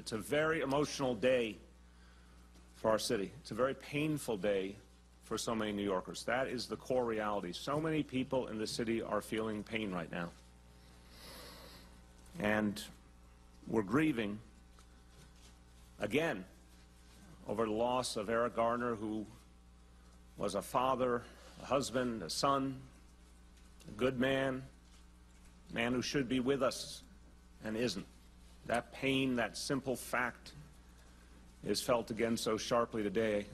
It's a very emotional day for our city. It's a very painful day for so many New Yorkers. That is the core reality. So many people in the city are feeling pain right now. And we're grieving, again, over the loss of Eric Garner, who was a father, a husband, a son, a good man who should be with us and isn't. That pain, that simple fact, is felt again so sharply today.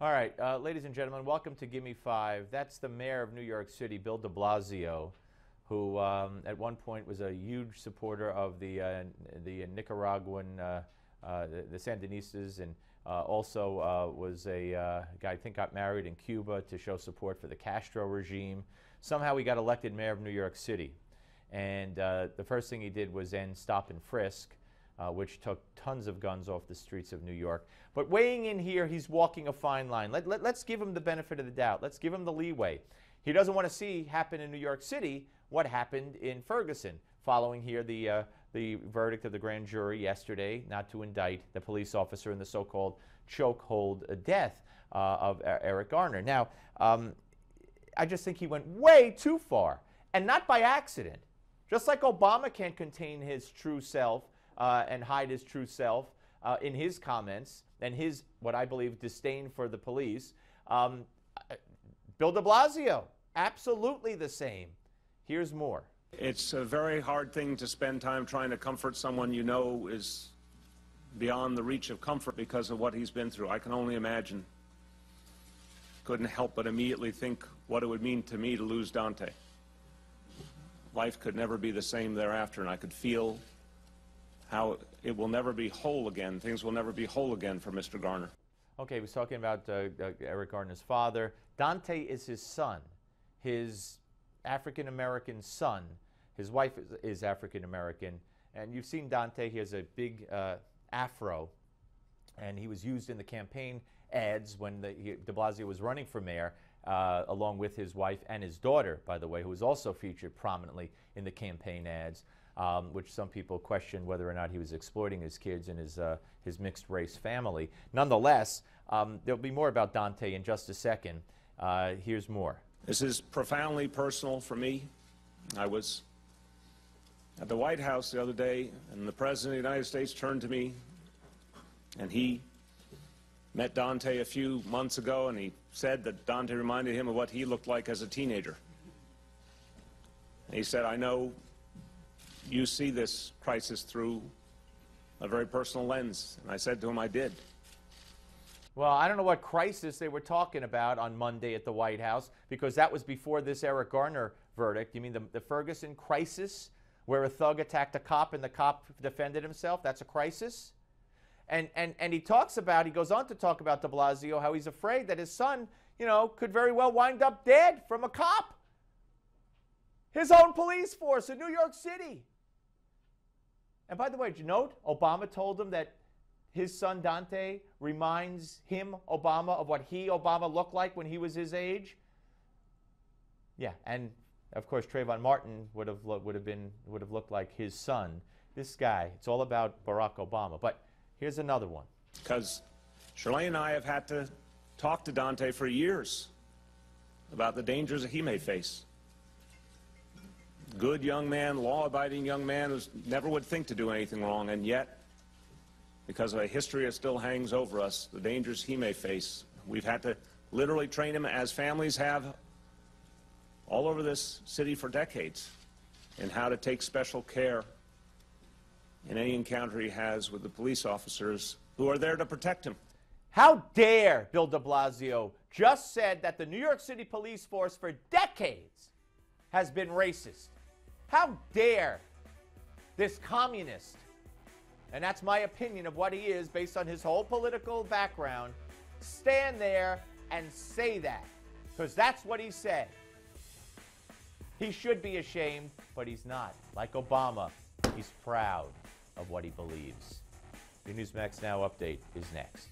All right, ladies and gentlemen, welcome to Gimme 5. That's the mayor of New York City, Bill de Blasio, who at one point was a huge supporter of the Nicaraguan, the Sandinistas, and also was a guy, I think, got married in Cuba to show support for the Castro regime. Somehow he got elected mayor of New York City. And the first thing he did was end stop and frisk, which took tons of guns off the streets of New York. But weighing in here, he's walking a fine line. Let's give him the benefit of the doubt. Let's give him the leeway. He doesn't want to see happen in New York City what happened in Ferguson, following here the verdict of the grand jury yesterday not to indict the police officer in the so-called chokehold death of Eric Garner. Now, I just think he went way too far, and not by accident. Just like Obama can't contain his true self and hide his true self in his comments and his, what I believe, disdain for the police, Bill de Blasio, absolutely the same. Here's more. It's a very hard thing to spend time trying to comfort someone you know is beyond the reach of comfort because of what he's been through. I can only imagine. Couldn't help but immediately think what it would mean to me to lose Dante. Life could never be the same thereafter, and I could feel how it will never be whole again. Things will never be whole again for Mr. Garner. Okay, he was talking about Eric Garner's father. Dante is his son, his African-American son. His wife is African-American, and you've seen Dante. He has a big afro, and he was used in the campaign ads when de Blasio was running for mayor, along with his wife and his daughter, by the way, who was also featured prominently in the campaign ads, which some people questioned whether or not he was exploiting his kids and his mixed-race family. Nonetheless, there'll be more about Dante in just a second. Here's more. This is profoundly personal for me. I was at the White House the other day, and the President of the United States turned to me, and he met Dante a few months ago, and he said that Dante reminded him of what he looked like as a teenager. And he said, I know you see this crisis through a very personal lens. And I said to him, I did. Well, I don't know what crisis they were talking about on Monday at the White House, because that was before this Eric Garner verdict. You mean the Ferguson crisis, where a thug attacked a cop and the cop defended himself? That's a crisis? And he talks about, he goes on to talk about de Blasio, how he's afraid that his son, could very well wind up dead from a cop. His own police force in New York City. And by the way, did you note, Obama told him that his son Dante reminds him, Obama, of what Obama, looked like when he was his age? Yeah, and of course Trayvon Martin would have looked like his son. This guy, it's all about Barack Obama. But here's another one. Because Shirley and I have had to talk to Dante for years about the dangers that he may face. Good young man, law-abiding young man who never would think to do anything wrong, and yet, because of a history that still hangs over us, the dangers he may face, we've had to literally train him, as families have all over this city for decades, in how to take special care in any encounter he has with the police officers who are there to protect him. How dare Bill de Blasio just said that the New York City police force for decades has been racist. How dare this communist, and that's my opinion of what he is based on his whole political background, stand there and say that, because that's what he said. He should be ashamed, but he's not. Like Obama, he's proud of what he believes. Your Newsmax Now update is next.